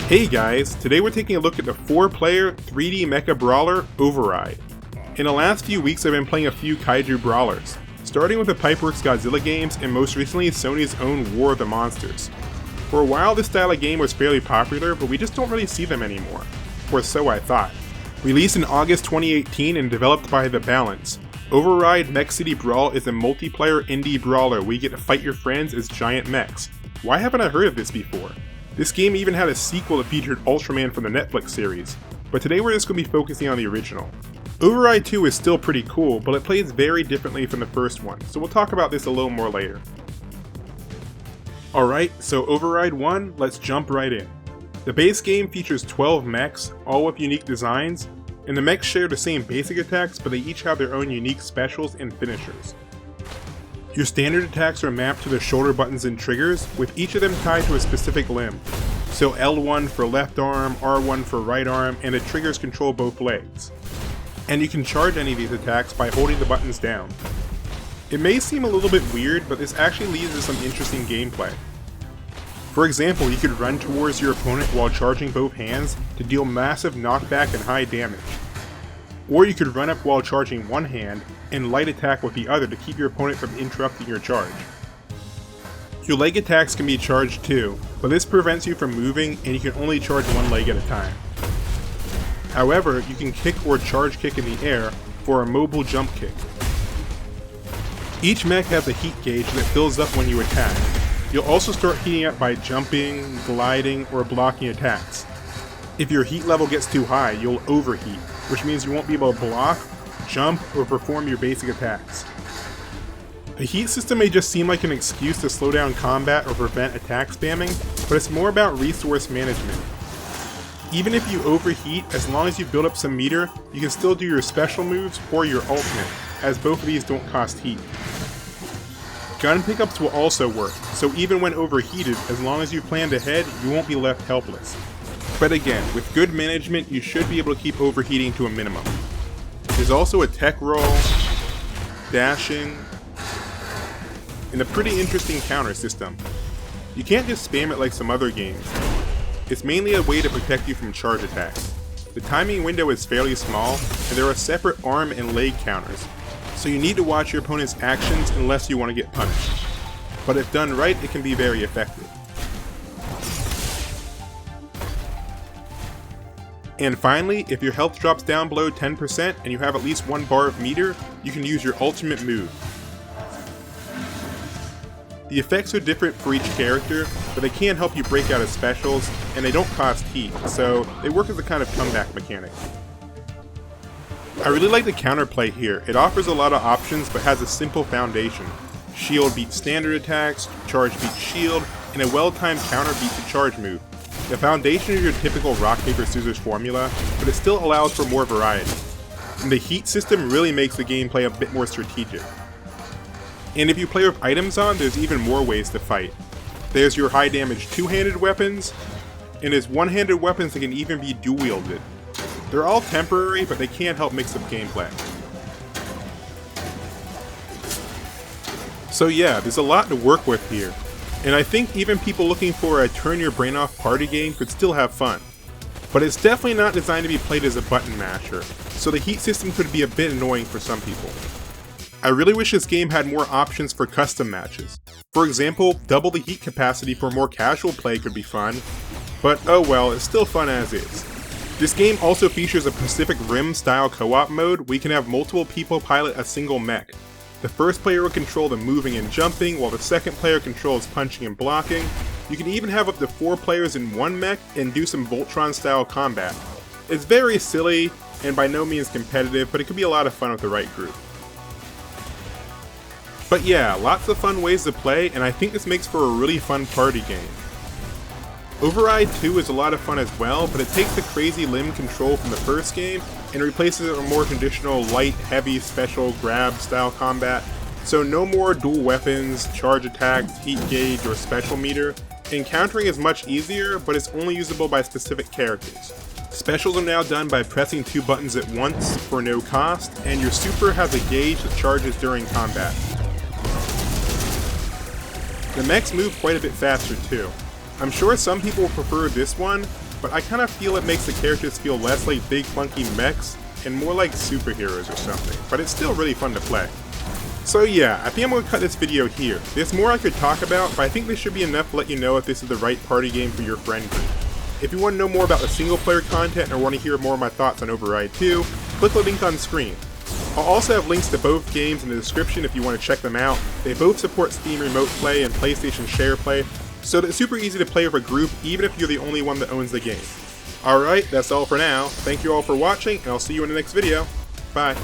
Hey guys, today we're taking a look at the 4-player 3D mecha brawler Override. In the last few weeks I've been playing a few kaiju brawlers, starting with the Pipeworks Godzilla games and most recently Sony's own War of the Monsters. For a while this style of game was fairly popular, but we just don't really see them anymore. Or so I thought. Released in August 2018 and developed by The Balance, Override Mech City Brawl is a multiplayer indie brawler where you get to fight your friends as giant mechs. Why haven't I heard of this before? This game even had a sequel that featured Ultraman from the Netflix series, but today we're just going to be focusing on the original. Override 2 is still pretty cool, but it plays very differently from the first one, so we'll talk about this a little more later. Alright, so Override 1, let's jump right in. The base game features 12 mechs, all with unique designs, and the mechs share the same basic attacks, but they each have their own unique specials and finishers. Your standard attacks are mapped to the shoulder buttons and triggers, with each of them tied to a specific limb. So L1 for left arm, R1 for right arm, and the triggers control both legs. And you can charge any of these attacks by holding the buttons down. It may seem a little bit weird, but this actually leads to some interesting gameplay. For example, you could run towards your opponent while charging both hands to deal massive knockback and high damage. Or you could run up while charging one hand and light attack with the other to keep your opponent from interrupting your charge. Your leg attacks can be charged too, but this prevents you from moving and you can only charge one leg at a time. However, you can kick or charge kick in the air for a mobile jump kick. Each mech has a heat gauge that fills up when you attack. You'll also start heating up by jumping, gliding, or blocking attacks. If your heat level gets too high, you'll overheat, which means you won't be able to block, jump, or perform your basic attacks. The heat system may just seem like an excuse to slow down combat or prevent attack spamming, but it's more about resource management. Even if you overheat, as long as you build up some meter, you can still do your special moves or your ultimate, as both of these don't cost heat. Gun pickups will also work, so even when overheated, as long as you planned ahead, you won't be left helpless. But again, with good management, you should be able to keep overheating to a minimum. There's also a tech roll, dashing, and a pretty interesting counter system. You can't just spam it like some other games. It's mainly a way to protect you from charge attacks. The timing window is fairly small, and there are separate arm and leg counters, so you need to watch your opponent's actions unless you want to get punished. But if done right, it can be very effective. And finally, if your health drops down below 10% and you have at least 1 bar of meter, you can use your ultimate move. The effects are different for each character, but they can help you break out of specials, and they don't cost heat, so they work as a kind of comeback mechanic. I really like the counterplay here. It offers a lot of options but has a simple foundation. Shield beats standard attacks, charge beats shield, and a well-timed counter beats a charge move. The foundation is your typical rock, paper, scissors formula, but it still allows for more variety. And the heat system really makes the gameplay a bit more strategic. And if you play with items on, there's even more ways to fight. There's your high damage two-handed weapons, and there's one-handed weapons that can even be dual-wielded. They're all temporary, but they can help mix up gameplay. So yeah, there's a lot to work with here. And I think even people looking for a turn-your-brain-off party game could still have fun. But it's definitely not designed to be played as a button masher, so the heat system could be a bit annoying for some people. I really wish this game had more options for custom matches. For example, double the heat capacity for more casual play could be fun, but oh well, it's still fun as is. This game also features a Pacific Rim style co-op mode where you can have multiple people pilot a single mech. The first player will control the moving and jumping, while the second player controls punching and blocking. You can even have up to 4 players in one mech and do some Voltron-style combat. It's very silly, and by no means competitive, but it could be a lot of fun with the right group. But yeah, lots of fun ways to play, and I think this makes for a really fun party game. Override 2 is a lot of fun as well, but it takes the crazy limb control from the first game and replaces it with more traditional light, heavy, special, grab style combat. So no more dual weapons, charge attacks, heat gauge, or special meter. Encountering is much easier, but it's only usable by specific characters. Specials are now done by pressing 2 buttons at once for no cost, and your super has a gauge that charges during combat. The mechs move quite a bit faster too. I'm sure some people will prefer this one, but I kind of feel it makes the characters feel less like big clunky mechs and more like superheroes or something, but it's still really fun to play. So yeah, I think I'm going to cut this video here. There's more I could talk about, but I think this should be enough to let you know if this is the right party game for your friend group. If you want to know more about the single player content or want to hear more of my thoughts on Override 2, click the link on screen. I'll also have links to both games in the description if you want to check them out. They both support Steam Remote Play and PlayStation Share Play, so that it's super easy to play with a group even if you're the only one that owns the game. Alright, that's all for now. Thank you all for watching, and I'll see you in the next video. Bye.